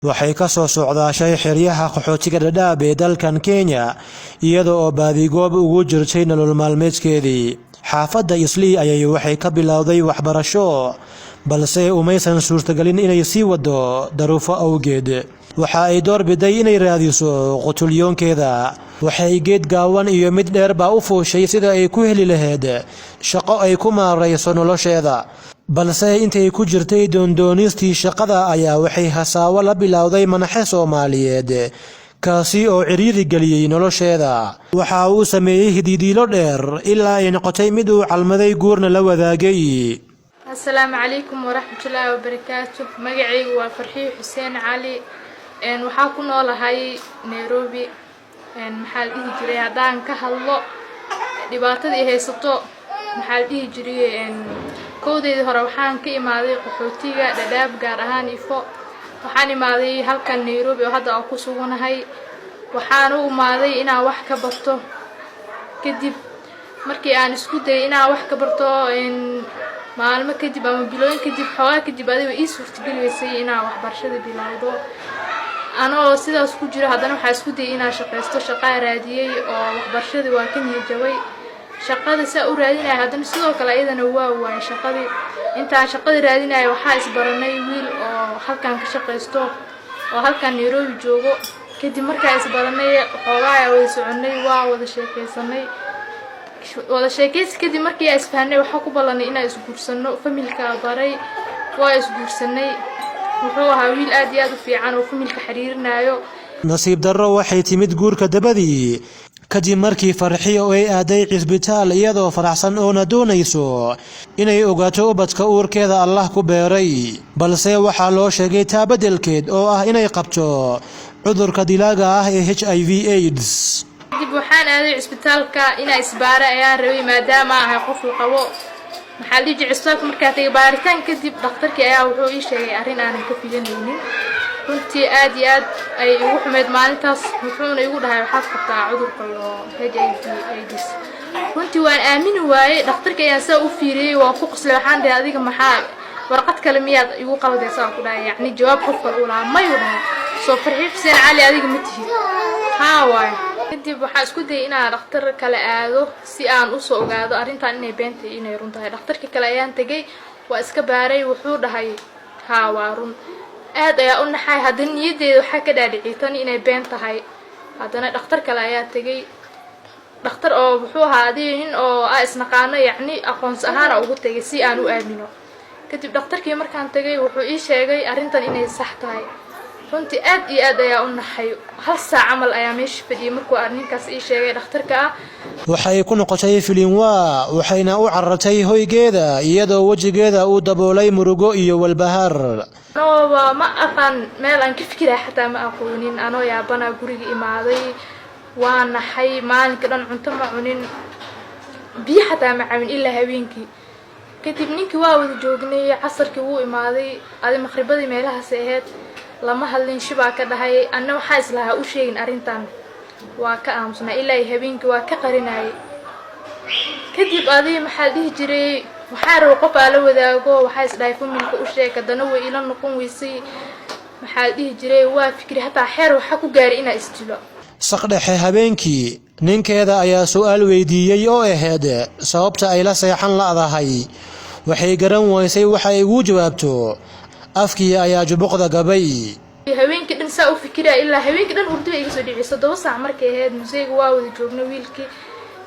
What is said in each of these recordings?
waxay ka soo socdaashay xeryaha qaxootiga Dadaab ee dalkan Kenya iyadoo baadigoob ugu jirtay nolol maalmeedkeedii. xaafadda Islii ayay waxay ka bilowday waxbarasho balse umaysan suurtagelin inay sii wado daruufo awgeed. waxa ay doorbiday inay raadiso qutulyoonkeeda. waxay geed gaawan iyo mid dheerba u fuushay sida ay ku heli lahayd shaqo ay ku maarayso nolosheeda. balse intay ku jirtay doondoonistii shaqada ayaa waxay hasaawo la bilowday manaxe Soomaaliyeed kaasi oo ciriiri galiyay nolosheeda. waxa uu sameeyay hididiilo dheer ilaa ay noqotay mid uu calmaday guurna la wadaagay. السلام عليكم ورحمة الله وبركاته. مقعي وفرحي حسين علي waxaa ku noolahay Nairobi maxaa dhihi jiray hadaan ka hadlo dhibaatada ay haysato maxaa dhihi jiray koodeedii hore waxaan ka imaaday qaxootiga Dadaab gaar ahaan Ifo. waxaan imaaday halkan Nairobi oo hadda ku suganahay. waxaan u imaaday inaan wax ka barto kadib markii aan isku day inaan wax ka barto maalmo kadib ama bilooyin kadib xoogaa kadib adiga ii suurtagelisay inaan waxbarashada bilowdo. anoo sidaas ku jiro haddana waxaa isku day inaan shaqaysto. shaqo raadiyay oo waxbarashada waa ka niyadjabay. shaqada saa u raadinay haddana sidoo kale ayadana waa waay shaqadii. intaan shaqada raadinay waxaa isbaranay wiil oo halkan ka shaqaysto oo halkan Nairobi joogo. kadib markaa isbaranay xoogaa wada soconay waa wada sheekaysanay. wada sheekaysi kadib markii aan isfahanay waxa ku balanay inaan isguursano. familka baray waa isguursanay. wuxuu ahaa wiil aad iyo aad u fiican oo familka xiriirinayo. nasiib darro waxay timid guurka dabadii kadib markii Farxiyo ay aaday cisbitaal iyadoo faraxsan oo doonayso inay ogaato ubadka uurkeeda Allah ku beeray. balse waxaa loo sheegay taabadelkeed oo ah inay qabto cudurka dilaaga ah ee HIV/AIDS. dib waxaan aaday cisbitaalka inay isbaara ayaan rabay maadaama ahay qof qabo maxaa dhigi cisbitaalka markaa tagay baaritaan kadib dhakhtarkii ayaa wuxuu ii sheegay arrin aanan ka filanaynin. runtii aad iyo aad ay ugu xumeed maalintaas. wuxuuna igu dhahay waxaad qabtaa cudurka HIV/AIDS. runtii waan aamini waayay. dhakhtarkii ayaan saa u fiiriyay waa ku qoslay. waxaan dhahay adiga maxaa warqad kale miyaad igu qaladaysaa ku dhahay yacni jawaab qof kale u lahaa mayu dhahay soo Farxi Xuseen Cali adiga ma tihid haa waay. kadib waxaan isku dayay inaan dhakhtar kale aado si aan u soo ogaado arrintan inay beentay inay run tahay. dhakhtarkii kale ayaan tagay waa iska baaray. wuxuu dhahay haa waa run. aad ayaa u naxay haddana niyadeeda waxaa ka dhaadhicay tan inay been tahay. haddana dhakhtar kale ayaa tagay. dhakhtar oo wuxuu ahaa nin oo isnaqaano yacni aqoons ahaan ugu tagay si aan u aamino. kadib dhakhtarkii markaan tagay wuxuu ii sheegay arrintan inay sax tahay. runtii aad iyo aad ayaa u naxay. hal saac camal ayaa meesha fadhiyay markuu arrinkaas ii sheegay dhakhtarka. waxay ku noqotay filinwaa waxayna u carartay hoygeeda iyadoo wajigeeda uu daboolay murugo iyo walbahaar. ma aqaan meel aan ka fikiray xataa ma aqoonin. anoo yaabana guriga imaaday waa naxay. maalinka dhan cunto ma cunin biyo xataa ma cabin ilaa habeenkii. kadib ninkii waa wada joognay. casarkii wuu imaaday adi maqribadii meelahaas ahayd lama hadlin. shibaa ka dhahay anna waxaa islahaa u sheegin arrintan waa ka aamusnaa ilaa habeenkii waa ka qarinayay. kadib adi maxaa dhihi jiray waxaa rabo qof aan la wadaago. waxaa isdhahay familka u sheeg haddana way ila noqon weysay. maxaa dhihi jiray waa fikri hataa xeer waxaa ku gaaray inaa isdilo. saqdhexe habeenkii ninkeeda ayaa su'aal weydiiyey oo ahayd sababta ay la seexan la'dahay. waxay garan waysay waxa ay ugu jawaabto. afkii ayaa jubuqda gabay. habeenkii dhan saa u fikiraa ilaa habeenkii dhan hurdo iga soo dhiciyay 7 saac markay ahayd. museyga waa wada joognay wiilkii.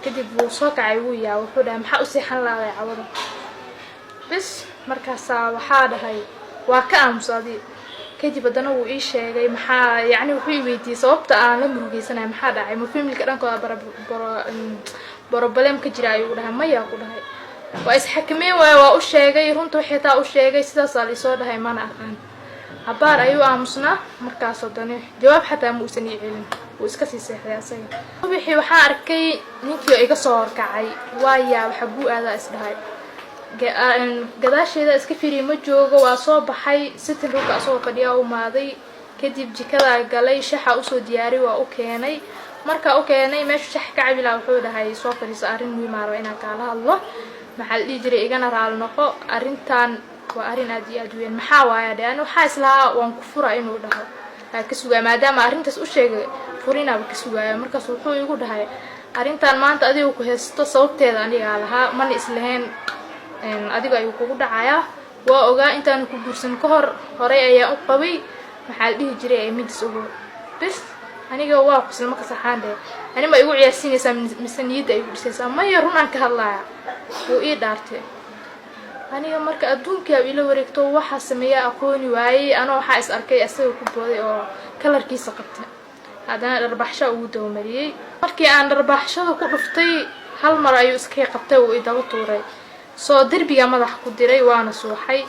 kadib wuu soo kacay wuu yaa wuxuu dhahay maxaa u seexan laaday cawada bas markaas waxaa dhahay waa ka aamusaday. kadib haddana wuu ii sheegay maxaa yacni wuxuu i weydiiyey sababta aan la murugeysanahay maxaa dhacay ma familka dhankooda problem ka jira ayuu dhahay maya ku dhahay. waa isxakameyn waay waa u sheegay runta wixii taa u sheegay sidaasaa la isoo dhahay mana aqaan. habaar ayuu aamusnaa markaas haddana jawaab xataa ma uusan ii celin. wuu iska sii seexday asaga. wixii waxaan arkay ninkii oo iga soo horkacay waayaa waxa buu aadaa isdhahay. gadaasheeda iska fiiriyay ma joogo. waa soo baxay sitin ruuka asagoo fadhiya u maaday. kadib jikada galay shaxa u soo diyaariyay waa u keenay. markaa u keenay meesha shax ka cabila wuxuu dhahay soo fadhiiso arrin muhiim ah inaan kala hadlo. maxaa la dhihi jiray igana raal noqo arrintan waa arrin aad iyo aad weyn maxaa waaya dhacay. waxaa islahaa waan ku furaa inuu dhaho ka sugaa maadaama arrintaas u sheegay furinaaba ka sugaaya markaas wuxuu igu dhahay arrintan maanta adigu ku haysto sababteeda aniga lahaa mana islahayn adiga ayuu kugu dhacayaa waa ogaa intaan ku guursan ka horay ayaa u qabay maxaa dhihi jiray ay midis ugu bas aniga waa qosl ma ka saxaande anima igu ciyaarsinaysaa misaniyada ay gudisaysaa maya run aan ka hadlaya wuu ii dhaartay aniga marka adduunka ila wareegto waxa sameeyaa aqooni waayay ana waxa is arkay asaga ku booday oo kalarkiisa qabtay hadana dharbaxsho ugu doomariyay markii aan dharbaxshada ku dhuftay hal mar ayuu iska qabtay oo ii daba tuuray soo darbiga madax ku diray waana suuxay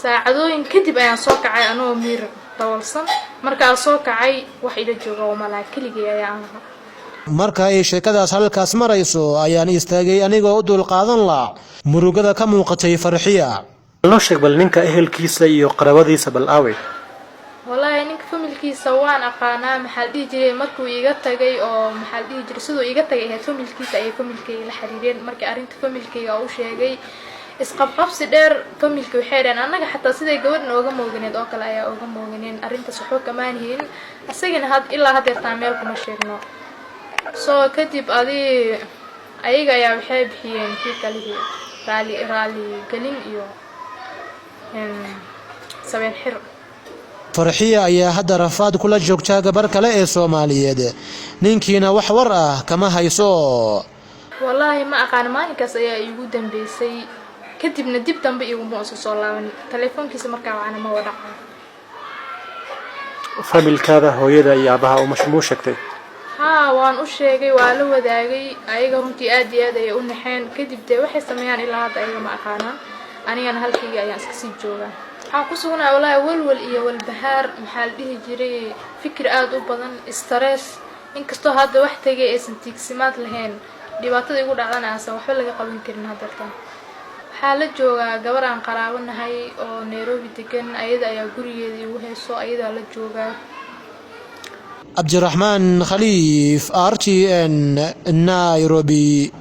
saacadooyin kadib ayaan soo kacay anoo miir dawalsan markaa soo kacay wax ila jooga oo malaakiliga ayaan marka ay sheekadaas halkaas marayso ayaan istaagay anigoo u dul qaadan la murugada ka muuqatay Farxiya loo sheeg bal ninka ehelkiisa iyo qarabadiisa bal aawe wallahi ninka familkiisa waan aqaanaa maxaa dhigi jiray markuu iga tagay oo maxaa dhigi jiray sidoo iga tagay familkiisa ay familkayga la xiriireen markii arinta familkayga uu sheegay isqabqabsi dheer familka waxay dheen anaga xataa siday gabadhan ooga mooganeed oo kale ayaa ooga mooganeen arintaas wuxuu kamaanhiin asagana ilaa hadda meel kuma sheegno soo kadib ayaga ayaa waxay bixiyeen kii kaliya raali galin iyo sabeen xir Farxiya ayaa hadda rafaad kula joogtaa gabar kale ee Soomaaliyeed ninkiina wax war ah kama hayso wallahi ma aqaan maalinkaas ayaa igu dambeysay kadibna dib dambe igu ma soo laaban telefoonkiisa markaa waxana ma wada familkaada hooyada iyo aabaha u mashmuul sheegtay waan u sheegay waa la wadaagay ayaga runtii aad iyo aad ay u naxeen kadib de waxay sameeyaan ilaa hadda ayaga ma aqaanaan anigana halkayga ayaan iska sii joogaa waxaan ku sugnaa wallahi walwal iyo walbahaar maxaa la dhihi jiray fikir aad u badan stress inkastoo hadda wax tagay aysan tiigsimaad lahayn dhibaatada igu dhacdanaasa waxba laga qaban karin hadda waxaa la joogaa gabar aan qaraabanahay oo Nairobi degan ayada ayaa gurigeeda igu hayso ayada la joogaa عبد الرحمن خليف RTN نيروبي